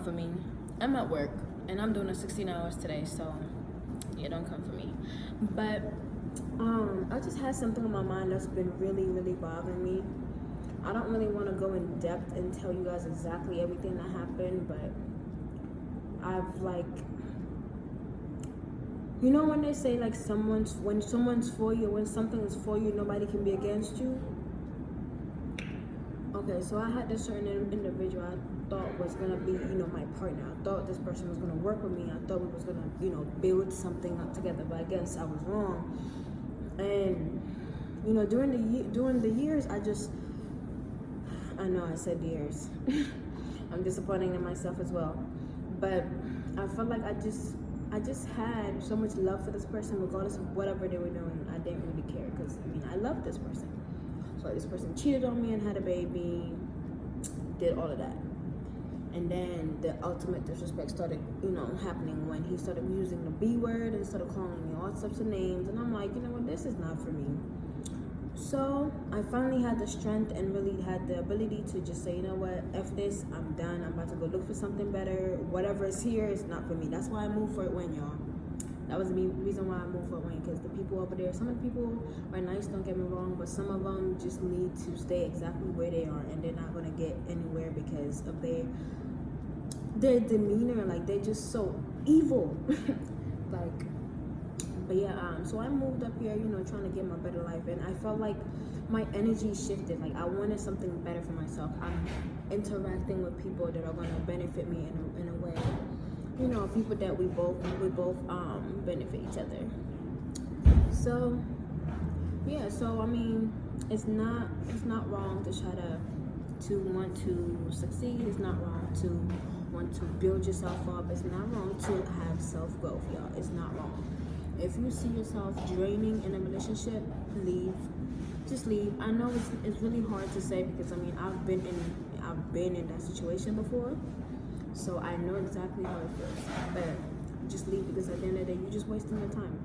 for me. I'm at work and I'm doing a 16 hours today, so yeah, don't come for me. But I just had something on my mind that's been really, really bothering me. I don't really want to go in depth and tell you guys exactly everything that happened, but I've like, you know when they say like when someone's for you, when something is for you, nobody can be against you. Okay, so I had this certain individual I thought was gonna be, my partner. I thought this person was gonna work with me. I thought we was gonna, build something up together. But I guess I was wrong. And during the years, I know I said years. I'm disappointing in myself as well. But I felt like I just had so much love for this person, regardless of whatever they were doing. I didn't really care because I loved this person. So this person cheated on me and had a baby, did all of that. And then the ultimate disrespect started, happening when he started using the B word and started calling me all sorts of names. And I'm like, this is not for me. So I finally had the strength and really had the ability to just say, F this, I'm done. I'm about to go look for something better. Whatever is here is not for me. That's why I moved for it when, y'all. That was the reason why I moved for Wayne, because the people over there, some of the people are nice, don't get me wrong, but some of them just need to stay exactly where they are, and they're not going to get anywhere because of their demeanor. Like, they're just so evil. But yeah, so I moved up here, trying to get my better life, and I felt like my energy shifted. Like, I wanted something better for myself. I'm interacting with people that are going to benefit me in a way. People that we both benefit each other. So yeah, it's not wrong to try to want to succeed. It's not wrong to want to build yourself up. It's not wrong to have self-growth, y'all. It's not wrong. If you see yourself draining in a relationship, leave. Just leave. I know it's really hard to say because I've been in that situation before. So I know exactly how it feels, but just leave, because at the end of the day, you're just wasting your time.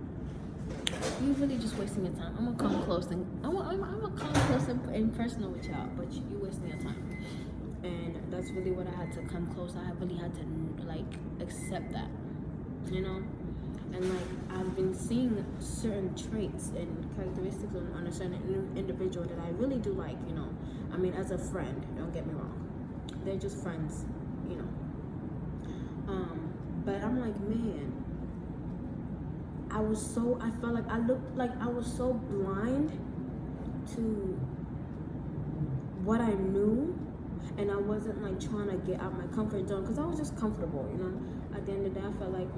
You're really just wasting your time. I'm gonna come close and and personal with y'all, but you're wasting your time. And that's really what I had to come close. I really had to accept that, And I've been seeing certain traits and characteristics on a certain individual that I really do like, as a friend. Don't get me wrong. They're just friends, But I'm like, man, I felt like I looked like I was so blind to what I knew, and I wasn't trying to get out my comfort zone because I was just comfortable, At the end of the day, I felt like,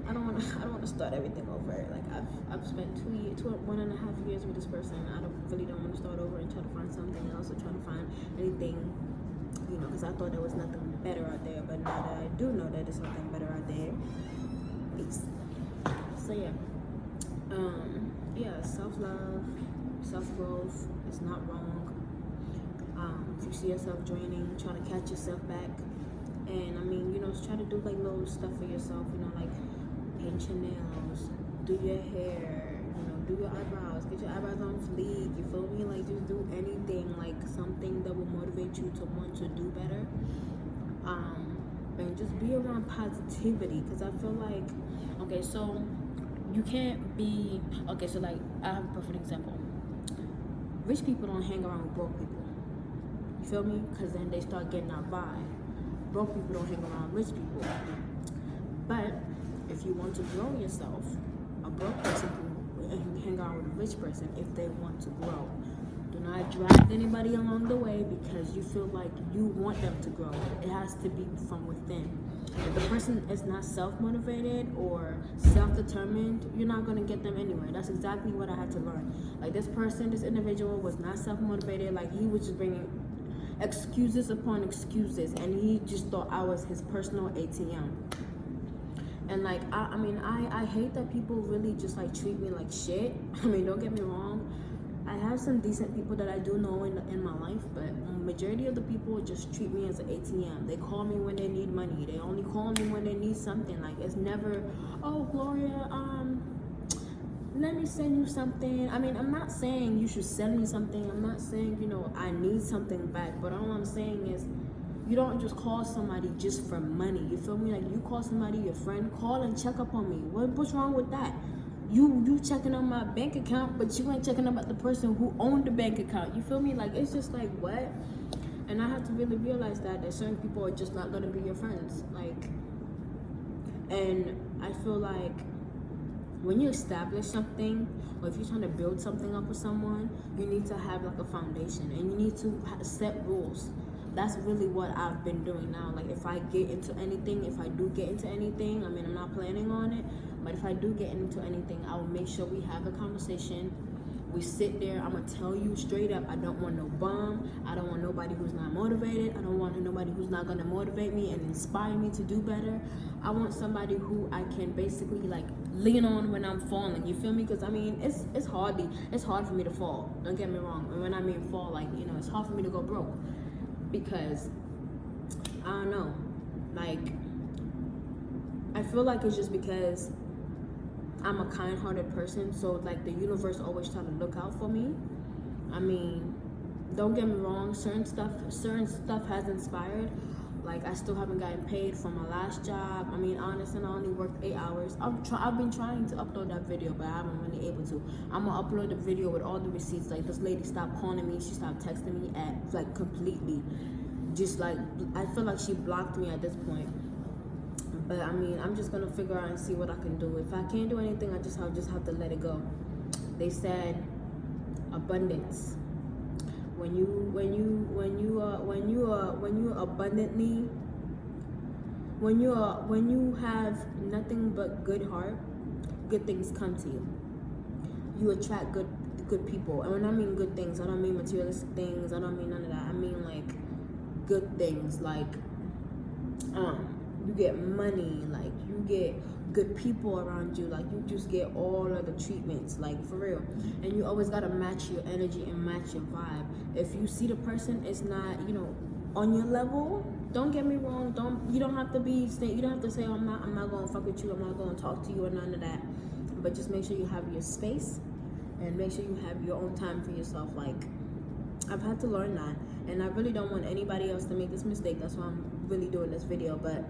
I don't want to start everything over. Like I've spent 1.5 years with this person. I don't want to start over and try to find something else or try to find anything. Because I thought there was nothing better out there, but now that I do know that there's something better out there, peace. So yeah, self-love, self-growth is not wrong. If you see yourself draining, try to catch yourself back, and try to do little stuff for yourself. Paint your nails, do your hair, do your eyebrows, get your eyebrows on fleek, you feel me? Just do anything, something that will motivate you to want to do better. And just be around positivity, because I feel like, okay, so you can't be, okay, so I have a perfect example. Rich people don't hang around with broke people. You feel me? Because then they start getting that vibe. Broke people don't hang around rich people. But if you want to grow yourself, a broke person can hang out with a rich person if they want to grow. Do not drag anybody along the way because you feel like you want them to grow. It has to be from within. If the person is not self-motivated or self-determined, you're not going to get them anywhere. That's exactly what I had to learn. This individual was not self-motivated. He was just bringing excuses upon excuses, and he just thought I was his personal ATM. And I hate that people really just treat me like shit. Don't get me wrong. I have some decent people that I do know in my life, but majority of the people just treat me as an ATM. They call me when they need money. They only call me when they need something. It's never, oh, Gloria, let me send you something. I'm not saying you should send me something. I'm not saying, I need something back. But all I'm saying is, You don't just call somebody just for money. You feel me? Like, you call somebody your friend, call and check up on me. What's wrong with that? You checking on my bank account, but you ain't checking about the person who owned the bank account. You feel me? Like, it's just like, what? And I have to really realize that certain people are just not gonna be your friends. Like, and I feel like when you establish something, or if you're trying to build something up with someone, you need to have like a foundation, and you need to set rules. That's really what I've been doing now. Like, if I get into anything, if I do get into anything, I mean, I'm not planning on it, but if I do get into anything, I will make sure we have a conversation. We sit there. I'm gonna tell you straight up, I don't want no bum. I don't want nobody who's not motivated. I don't want nobody who's not gonna motivate me and inspire me to do better. I want somebody who I can basically like lean on when I'm falling. You feel me? Because I mean, it's hard for me to fall. Don't get me wrong. And when I mean fall, like, you know, it's hard for me to go broke, because I don't know, like, I feel like it's just because I'm a kind-hearted person, so like the universe always try to look out for me. I mean, don't get me wrong, certain stuff has inspired. Like, I still haven't gotten paid for my last job. I mean, honestly, I only worked 8 hours. I've been trying to upload that video, but I haven't really able to. I'm gonna upload the video with all the receipts. Like, this lady stopped calling me. She stopped texting me at, like, completely. Just like, I feel like she blocked me at this point. But I mean, I'm just gonna figure out and see what I can do. If I can't do anything, I just have to let it go. They said abundance. When you have nothing but good heart, good things come to you. You attract good people. And when I mean good things, I don't mean materialistic things. I don't mean none of that. I mean like good things, like you get money, like you get good people around you, like you just get all of the treatments, like for real. And you always gotta match your energy and match your vibe. If you see the person is not, you know, on your level, don't get me wrong, you don't have to say, oh, I'm not gonna fuck with you, I'm not gonna talk to you, or none of that. But just make sure you have your space and make sure you have your own time for yourself. Like, I've had to learn that, and I really don't want anybody else to make this mistake. That's why I'm really doing this video. But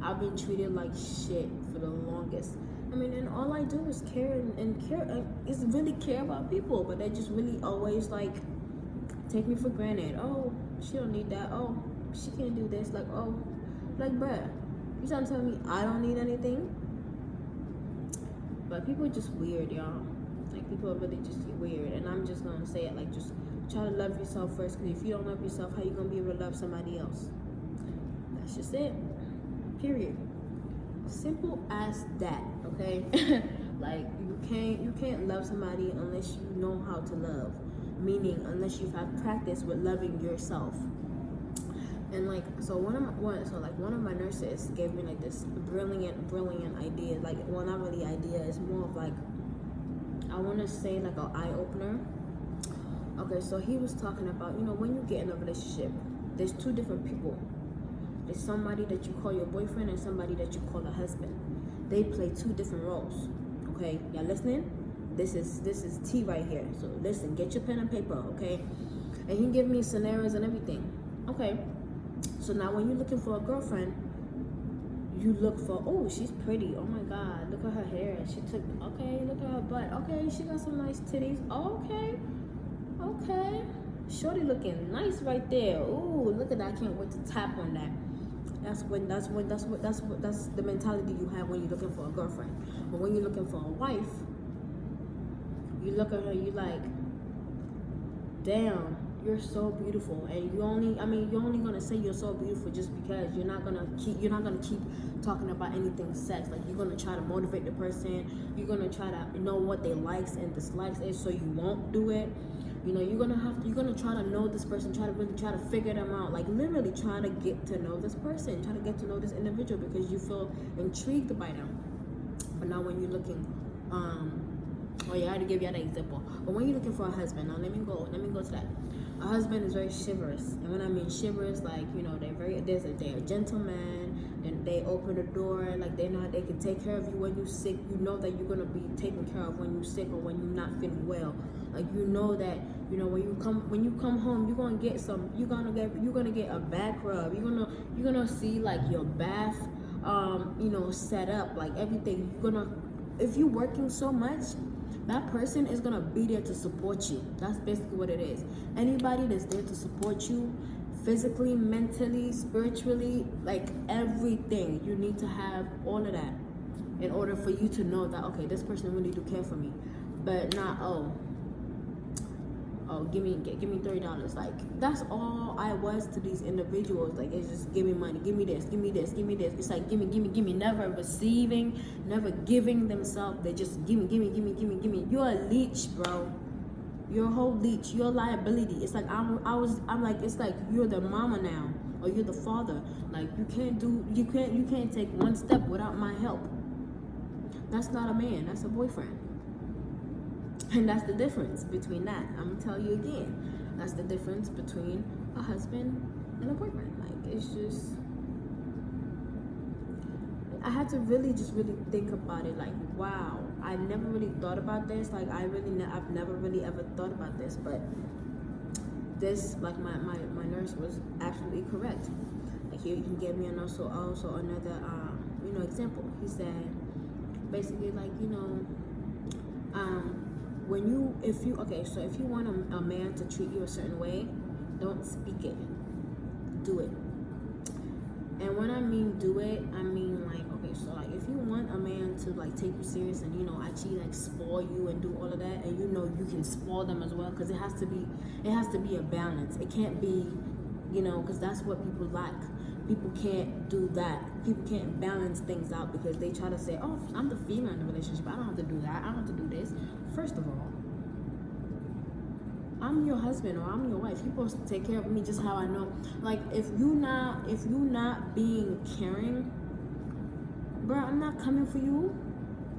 I've been treated like shit for the longest. I mean, and all I do is care and care, is really care about people, but they just really always like take me for granted. Oh, she don't need that. Oh, she can't do this. Like, oh, like, bruh, you trying to tell me I don't need anything? But people are just weird, y'all. Like, people are really just weird, and I'm just gonna say it, like, just try to love yourself first, because if you don't love yourself, how you gonna be able to love somebody else? That's just it. Period. Simple as that, okay? Like, you can't love somebody unless you know how to love. Meaning, unless you've had practice with loving yourself. And like, so one of my nurses gave me like this brilliant idea. Like, well, not really idea, it's more of like, I want to say like an eye opener. Okay, so he was talking about, you know, when you get in a relationship, there's two different people. There's somebody that you call your boyfriend and somebody that you call a husband. They play two different roles. Okay, y'all listening? This is tea right here. So listen, get your pen and paper, okay? And he gave me scenarios and everything. Okay, so now when you're looking for a girlfriend, you look for, oh, she's pretty. Oh my God, look at her hair. Okay, look at her butt. Okay, she got some nice titties. Okay. Shorty looking nice right there. Ooh, look at that. I can't wait to tap on that. That's the mentality you have when you're looking for a girlfriend. But when you're looking for a wife, you look at her, you like, damn, you're so beautiful. And you're only gonna say you're so beautiful just because you're not gonna keep talking about anything sex. Like, you're gonna try to motivate the person. You're gonna try to know what they likes and dislikes is, so you won't do it. You know, you're gonna try to know this person, try to figure them out. Like, literally try to get to know this person, try to get to know this individual, because you feel intrigued by them. But now when you're looking, oh yeah, I had to give you that example. But when you're looking for a husband, now let me go to that. A husband is very chivalrous, and when I mean chivalrous, like, you know, they're a gentleman, and they open the door, like, they know they can take care of you when you're sick. You know that you're gonna be taken care of when you're sick or when you're not feeling well. Like, you know that You know, when you come home, you're gonna get a back rub. You're gonna see like your bath, set up, like everything. If you're working so much, that person is gonna be there to support you. That's basically what it is. Anybody that's there to support you, physically, mentally, spiritually, like everything, you need to have all of that in order for you to know that, okay, this person really do care for me. But not, oh, give me $30. Like, that's all I was to these individuals. Like, it's just give me money, give me this. It's like give me, never receiving, never giving themselves. They just give me. You're a leech, bro. You're a whole leech. You're a liability. It's like I'm like, it's like you're the mama now, or you're the father. Like, you can't take one step without my help. That's not a man, that's a boyfriend. And that's the difference between that. I'm gonna tell you again. That's the difference between a husband and a boyfriend. Like, it's just, I had to really think about it. Like, wow, I never really thought about this. Like, I've never really ever thought about this. But this, like, my nurse was absolutely correct. Like, he gave me also another example. He said basically, like, if you want a man to treat you a certain way, don't speak it, do it. And when I mean do it, I mean, like, okay, so like, if you want a man to like take you serious and actually like spoil you and do all of that, and you can spoil them as well, because it has to be a balance. It can't be, because that's what people lack. People can't do that. People can't balance things out because they try to say, oh, I'm the female in the relationship, I don't have to do that, I don't have to do this. First of all, I'm your husband or I'm your wife. You're supposed to take care of me just how I know. Like, if you not being caring, bro, I'm not coming for you.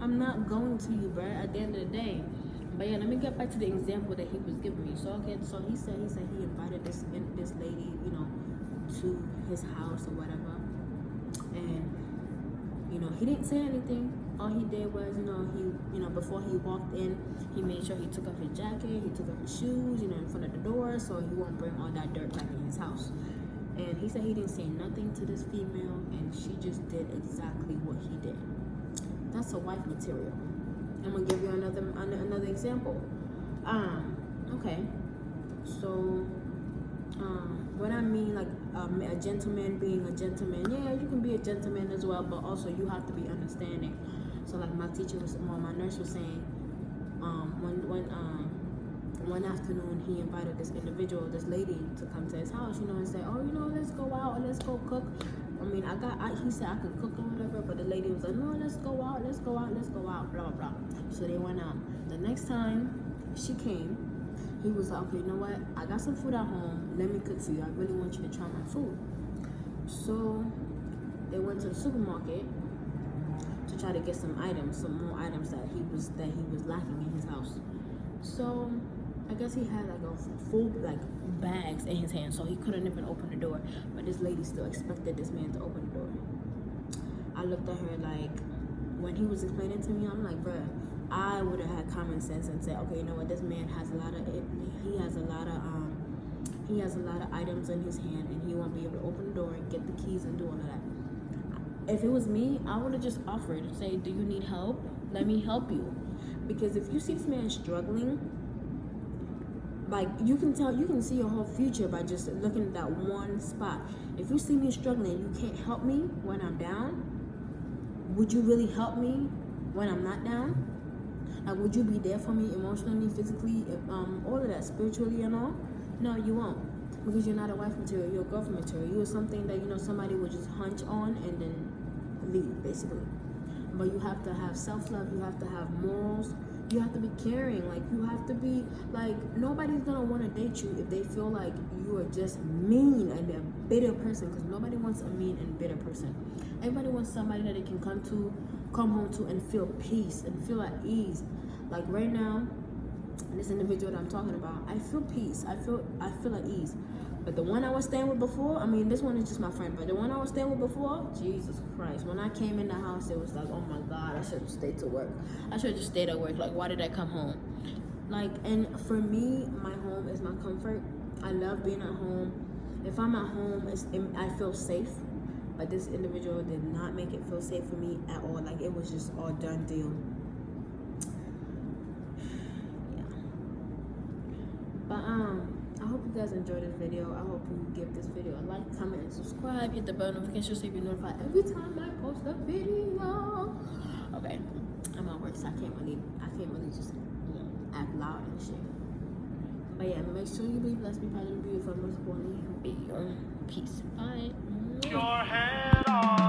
I'm not going to you, bro, at the end of the day. But yeah, let me get back to the example that he was giving me. So he said he invited this lady, to his house or whatever, and he didn't say anything. All he did was, he before he walked in, he made sure he took off his jacket, he took off his shoes, in front of the door, so he won't bring all that dirt back in his house. And he said he didn't say nothing to this female, and she just did exactly what he did. That's a wife material. I'm gonna give you another example. Okay, so what I mean, like, a gentleman being a gentleman, yeah, you can be a gentleman as well, but also you have to be understanding. So like my nurse was saying, one afternoon he invited this lady to come to his house, and say, oh, let's go out or let's go cook. I mean, he said I could cook or whatever, but the lady was like, no, let's go out, blah, blah, blah. So they went out. The next time she came, he was like, okay, you know what? I got some food at home. Let me cook for you. I really want you to try my food. So they went to the supermarket to try to get some more items that he was lacking in his house. So I guess he had like a full bags in his hand, so he couldn't even open the door. But this lady still expected this man to open the door. I looked at her like, when he was explaining to me, I'm like, bruh, I would have had common sense and said, okay, you know what, this man has a lot of items in his hand, and he won't be able to open the door and get the keys and do all of that. If it was me, I would have just offered and say, do you need help? Let me help you. Because if you see this man struggling, like, you can see your whole future by just looking at that one spot. If you see me struggling, you can't help me when I'm down, would you really help me when I'm not down? Like, would you be there for me emotionally, physically, all of that, spiritually and all? No, you won't, because you're not a wife material, you're a girlfriend material. You're something that, somebody would just hunch on and then leave, basically. But you have to have self-love, you have to have morals, you have to be caring, like, you have to be, like, nobody's gonna want to date you if they feel like you are just mean and a bitter person, because nobody wants a mean and bitter person. Everybody wants somebody that they can come home to and feel peace and feel at ease. Like right now, this individual that I'm talking about, I feel peace, I feel at ease. But the one I was staying with before, I mean, this one is just my friend, but the one I was staying with before, Jesus Christ, when I came in the house, it was like, oh my God, I should have stayed to work. I should have just stayed at work. Like, why did I come home? Like, and for me, my home is my comfort. I love being at home. If I'm at home, I feel safe. But this individual did not make it feel safe for me at all. Like, it was just all done deal. Yeah. But I hope you guys enjoyed this video. I hope you give this video a like, comment, and subscribe. Hit the bell notification so you be notified every time I post a video. Okay, I'm at work, so I can't really just act loud and shit. But yeah, make sure you be blessed, be positive, be beautiful, most importantly, be your peace. Bye. Your head on.